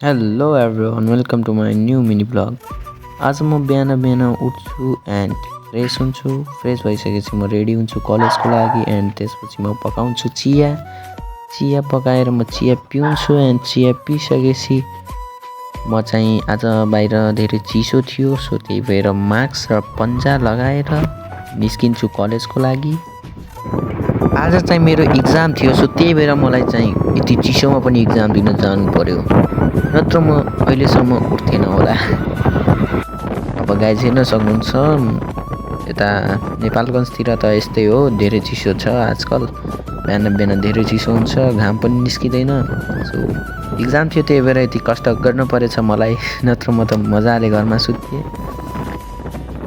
Hello everyone welcome to my new mini blog. आज म बिहान बिहान उठ्छु एन्ड फ्रेस हुन्छु। फ्रेस भइसकेपछि म रेडी हुन्छु कलेजको लागि एन्ड त्यसपछि म पकाउँछु चिया पकाएर म चिया पिउँछु एन्ड चिया पिइसकेपछि म चाहिँ आज बाहिर धेरै चिसो थियो सो त्यही भएर मास्क र पन्जा लगाएर निस्किन्छु कलेजको लागि। आज चाहिँ मेरो इक्जाम थियो सो त्यही भएर मलाई चाहिँ यति चिसोमा पनि इक्जाम दिन जानु पर्यो, नत्र म अहिलेसम्म उठ्थेन होला। अब गाइज हेर्न सक्नुहुन्छ यता नेपालगञ्जतिर त यस्तै हो, धेरै चिसो छ आजकल। बिहान बिहान धेरै चिसो हुन्छ, घाम पनि निस्किँदैन। सो इक्जाम थियो त्यही भएर यति कष्ट गर्नु परेछ मलाई, नत्र म त मजाले घरमा सुत्थेँ।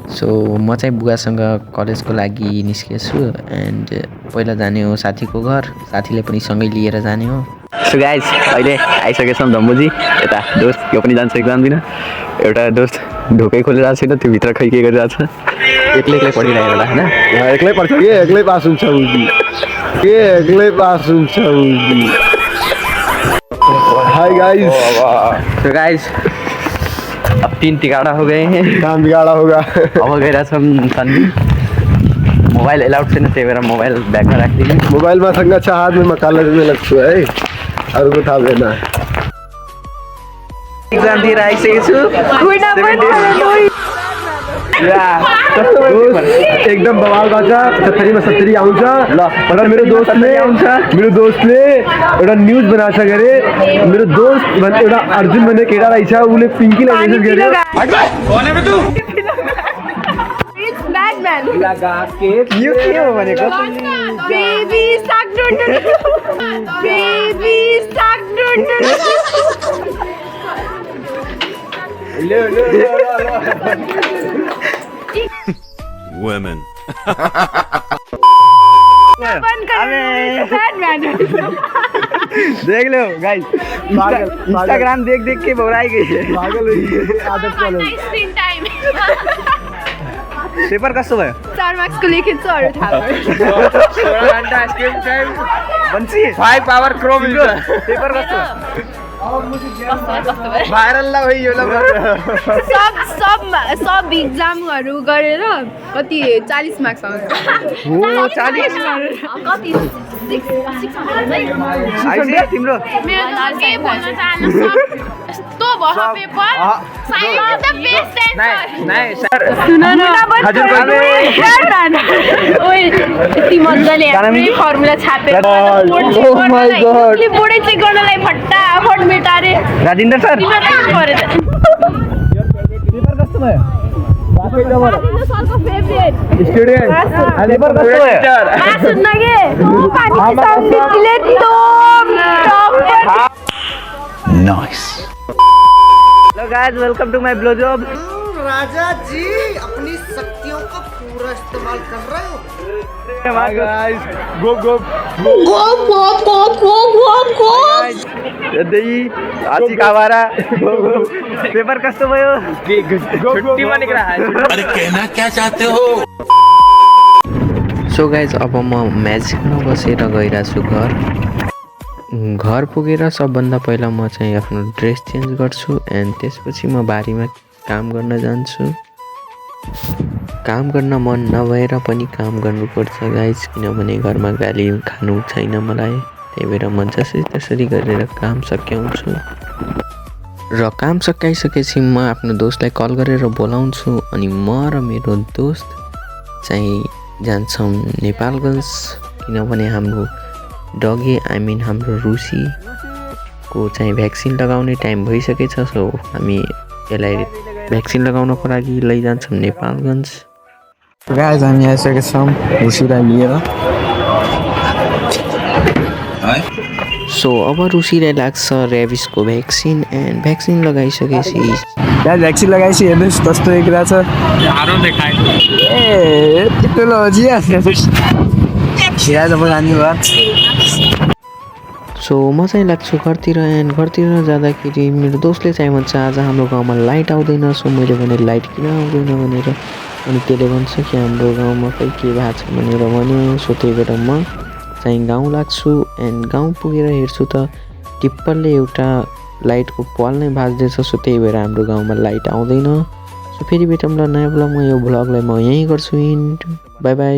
सो म चाहिँ बुवासँग कलेजको लागि निस्केछु एन्ड पहिला जाने हो साथीको घर, साथीले पनि सँगै लिएर जाने हो। सो गाइज अहिले आइसकेछौँ धम्बुजी। यता दोस्त यो पनि जान्छ इक्जाम दिन। एउटा दोस्त ढोकै खोलिरहेको छैन, त्यो भित्र खै के गरिरहेको छ, एक्लै एक्लै पढिरहेको होला होइन। एक्लै पढ्छ कि एक्लै पास हुन्छ उदी के एक्लै पास हुन्छ उदी। Hi guys. तो गाइज अब 3 टिकाड़ा हो गए हैं, काम बिगाड़ा होगा। अब गइरहेको छौँ सन्धि। मोबाइल एलाउड छैन त्यही भएर मोबाइल ब्यागमा राखिदिनु। मोबाइल मसँग छ हातमा, म कलेजमा लाग्छु है, अरूको थाहा भएन। इक्जाम दिएर आइसकेको छु। एकदम बवाल बाजा 70 में 70 आउँछ ल। तर मेरो दोस्तले एउटा न्यूज बनाछ गरे। मेरो दोस्त एउटा अर्जुन भन्ने केटा रहेछ, उसले पिङ्कीलाई मेसेज गर्यो Batman. यो के हो भनेको? Baby stuck Baby stuck Women. Batman. देख लो गाइस, इंस्टाग्राम देख देख के बोराई गई है। पागल हुई आदत चले। Screen time. पेपर कस्तो भयो? 4 मार्क्सको लेखेको छु, अरू थाहा भएन। बन्सी 5 पावर क्रोम पेपर कस्तो भयो? भाइरल ला भइ यो सब इक्जामहरू गरेर कति 40 मार्क्स आउँछ। हो 40 कति 600 आइसक्यो तिम्रो? मेरो त के भन्न चाहनु यस्तो भयो paper science the best answer. नाही सर सुन न हजुर ओइ यति मज्जाले फर्मुला छापेर Oh my God. बोर्डै चेक गर्नलाई फटाफट मेटारे राजेन्द्र सर पेपर कस्तो भयो? सरको फेभरेट स्टुडेन्ट पेपर कस्तो भयो? मास सुन्न के पानी संस्कृतिले Nice. Hello guys, welcome to my blow job. राजा जी अपनी शक्तियों का पूरा इस्तेमाल कर रहे हो। गाइस गो गो यदि आची कावारा पेपर कस्तो भयो? छुट्टीमा निक्रा अरे कहना क्या चाहते हो? सो गाइज अब म म्याजिकमा बसेर गइरहेको छु घर पुगेर सबभन्दा पहिला म चाहिँ आफ्नो ड्रेस चेन्ज गर्छु एन्ड त्यसपछि म बारीमा काम गर्न जान्छु। काम गर्न मन नभएर पनि काम गर्नुपर्छ गाइज, किनभने घरमा गाली खानु छैन मलाई। त्यही भएर म जसरी त्यसरी गरेर काम सकाउँछु र काम सकाइसकेपछि म आफ्नो दोस्तलाई कल गरेर बोलाउँछु अनि म र मेरो दोस्त चाहिँ जान्छौँ नेपालगञ्ज, किनभने हाम्रो डगी हाम्रो रुसीको चाहिँ भ्याक्सिन लगाउने टाइम भइसकेछ। सो हामी यसलाई भ्याक्सिन लगाउनको लागि लैजान्छौँ नेपालगञ्ज। गाइस हामी आइसकेका छौँ रुसीलाई लिएर। सो अब रुसीलाई लाग्छ ऱ्याबिसको भ्याक्सिन एन्ड भ्याक्सिन लगाइसकेपछि गाइस भ्याक्सिन लगाएपछि हेर्नुहोस् कस्तो देखिरहेको छ। ए यस्तो लजिया खिरा जब जाने भयो। सो म चाहिँ लाग्छु घरतिर एन्ड घरतिर जाँदाखेरि मेरो दोस्तले चाहिँ भन्छ आज हाम्रो गाउँमा लाइट आउँदैन। सो मैले भने लाइट किन आउँदैन भनेर, अनि त्यसले भन्छ कि हाम्रो गाउँमा खै के भएको छ भनेर भन्यो। सो त्यही भएर म चाहिँ गाउँ लाग्छु एन्ड गाउँ पुगेर हेर्छु त टिप्पलले एउटा लाइटको पाल नै भाँच्दैछ। सो त्यही भएर हाम्रो गाउँमा लाइट आउँदैन। सो फेरि भेटौँला नयाँ ब्लगमा। यो ब्लगलाई म यहीँ गर्छु इन्ड। By by.